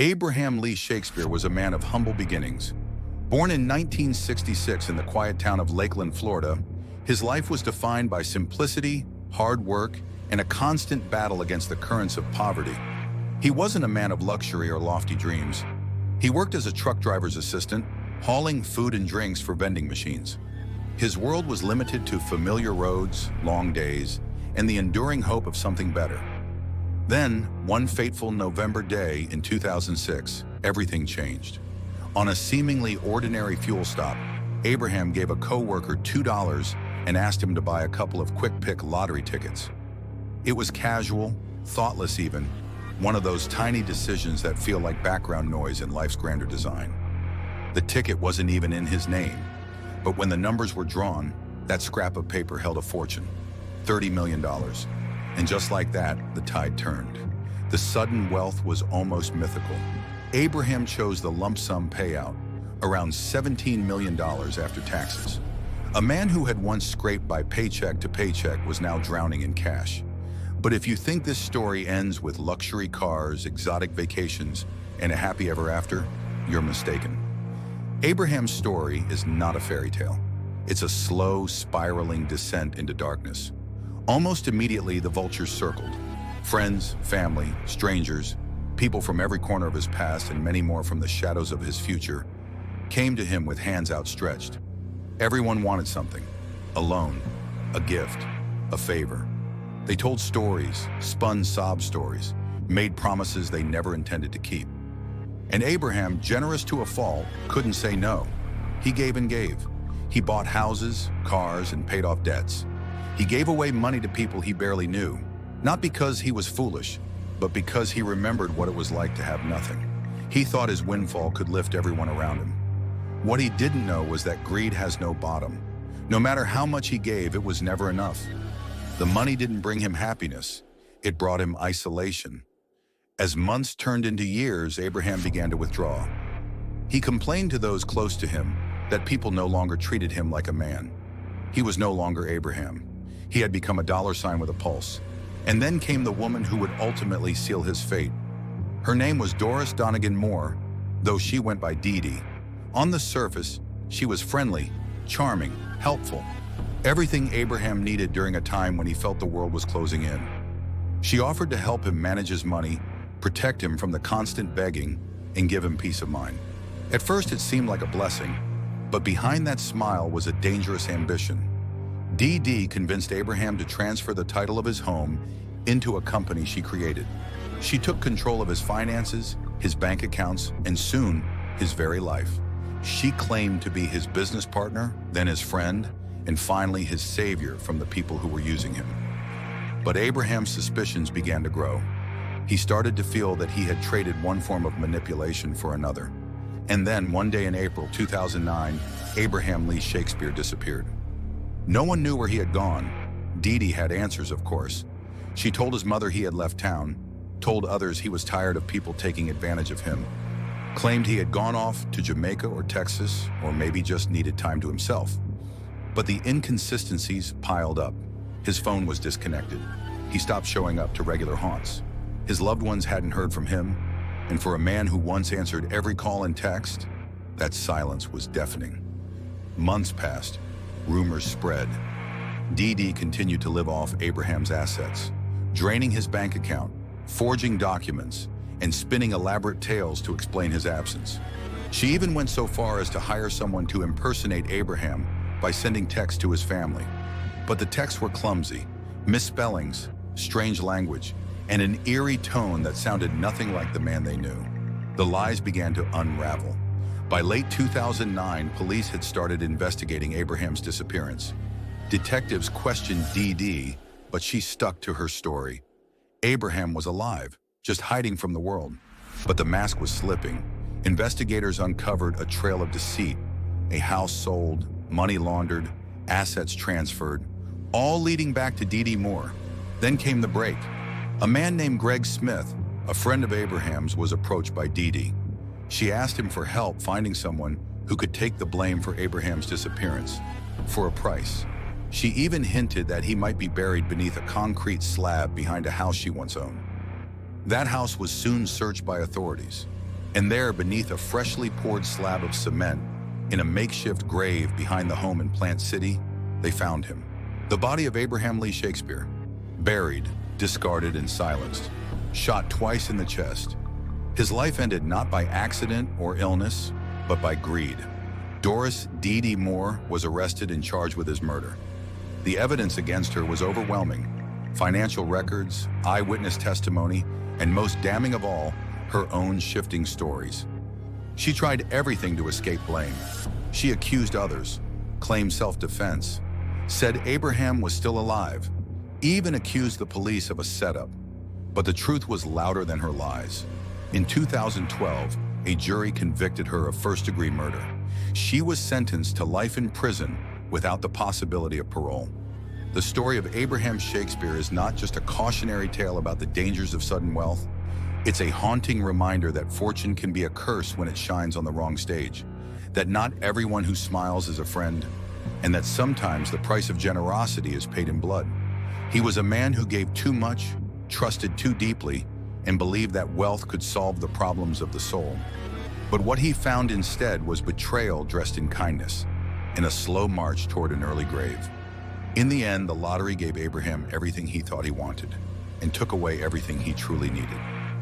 Abraham Lee Shakespeare was a man of humble beginnings. Born in 1966 in the quiet town of Lakeland, Florida, his life was defined by simplicity, hard work, and a constant battle against the currents of poverty. He wasn't a man of luxury or lofty dreams. He worked as a truck driver's assistant, hauling food and drinks for vending machines. His world was limited to familiar roads, long days, and the enduring hope of something better. Then, one fateful November day in 2006, everything changed. On a seemingly ordinary fuel stop, Abraham gave a co-worker $2 and asked him to buy a couple of quick-pick lottery tickets. It was casual, thoughtless even, one of those tiny decisions that feel like background noise in life's grander design. The ticket wasn't even in his name, but when the numbers were drawn, that scrap of paper held a fortune, $30 million. And just like that, the tide turned. The sudden wealth was almost mythical. Abraham chose the lump sum payout, around $17 million after taxes. A man who had once scraped by paycheck to paycheck was now drowning in cash. But if you think this story ends with luxury cars, exotic vacations, and a happy ever after, you're mistaken. Abraham's story is not a fairy tale. It's a slow, spiraling descent into darkness. Almost immediately, the vultures circled. Friends, family, strangers, people from every corner of his past and many more from the shadows of his future came to him with hands outstretched. Everyone wanted something: a loan, a gift, a favor. They told stories, spun sob stories, made promises they never intended to keep. And Abraham, generous to a fault, couldn't say no. He gave and gave. He bought houses, cars, and paid off debts. He gave away money to people he barely knew, not because he was foolish, but because he remembered what it was like to have nothing. He thought his windfall could lift everyone around him. What he didn't know was that greed has no bottom. No matter how much he gave, it was never enough. The money didn't bring him happiness. It brought him isolation. As months turned into years, Abraham began to withdraw. He complained to those close to him that people no longer treated him like a man. He was no longer Abraham. He had become a dollar sign with a pulse. And then came the woman who would ultimately seal his fate. Her name was Doris Donegan Moore, though she went by Dee Dee. On the surface, she was friendly, charming, helpful. Everything Abraham needed during a time when he felt the world was closing in. She offered to help him manage his money, protect him from the constant begging, and give him peace of mind. At first, it seemed like a blessing, but behind that smile was a dangerous ambition. Dee Dee convinced Abraham to transfer the title of his home into a company she created. She took control of his finances, his bank accounts, and soon, his very life. She claimed to be his business partner, then his friend, and finally his savior from the people who were using him. But Abraham's suspicions began to grow. He started to feel that he had traded one form of manipulation for another. And then, one day in April 2009, Abraham Lee Shakespeare disappeared. No one knew where he had gone. Dee Dee had answers, of course. She told his mother he had left town, told others he was tired of people taking advantage of him, claimed he had gone off to Jamaica or Texas, or maybe just needed time to himself. But the inconsistencies piled up. His phone was disconnected. He stopped showing up to regular haunts. His loved ones hadn't heard from him, and for a man who once answered every call and text, that silence was deafening. Months passed. Rumors spread. Dee Dee continued to live off Abraham's assets, draining his bank account, forging documents, and spinning elaborate tales to explain his absence. She even went so far as to hire someone to impersonate Abraham by sending texts to his family. But the texts were clumsy, misspellings, strange language, and an eerie tone that sounded nothing like the man they knew. The lies began to unravel. By late 2009, police had started investigating Abraham's disappearance. Detectives questioned Dee Dee, but she stuck to her story. Abraham was alive, just hiding from the world. But the mask was slipping. Investigators uncovered a trail of deceit, a house sold, money laundered, assets transferred, all leading back to Dee Dee Moore. Then came the break. A man named Greg Smith, a friend of Abraham's, was approached by Dee Dee. She asked him for help finding someone who could take the blame for Abraham's disappearance, for a price. She even hinted that he might be buried beneath a concrete slab behind a house she once owned. That house was soon searched by authorities. And there, beneath a freshly poured slab of cement, in a makeshift grave behind the home in Plant City, they found him. The body of Abraham Lee Shakespeare, buried, discarded, and silenced, shot twice in the chest. His life ended not by accident or illness, but by greed. Doris Dee Dee Moore was arrested and charged with his murder. The evidence against her was overwhelming. Financial records, eyewitness testimony, and most damning of all, her own shifting stories. She tried everything to escape blame. She accused others, claimed self-defense, said Abraham was still alive, even accused the police of a setup. But the truth was louder than her lies. In 2012, a jury convicted her of first-degree murder. She was sentenced to life in prison without the possibility of parole. The story of Abraham Shakespeare is not just a cautionary tale about the dangers of sudden wealth. It's a haunting reminder that fortune can be a curse when it shines on the wrong stage, that not everyone who smiles is a friend, and that sometimes the price of generosity is paid in blood. He was a man who gave too much, trusted too deeply, and believed that wealth could solve the problems of the soul. But what he found instead was betrayal dressed in kindness, and a slow march toward an early grave. In the end, the lottery gave Abraham everything he thought he wanted, and took away everything he truly needed.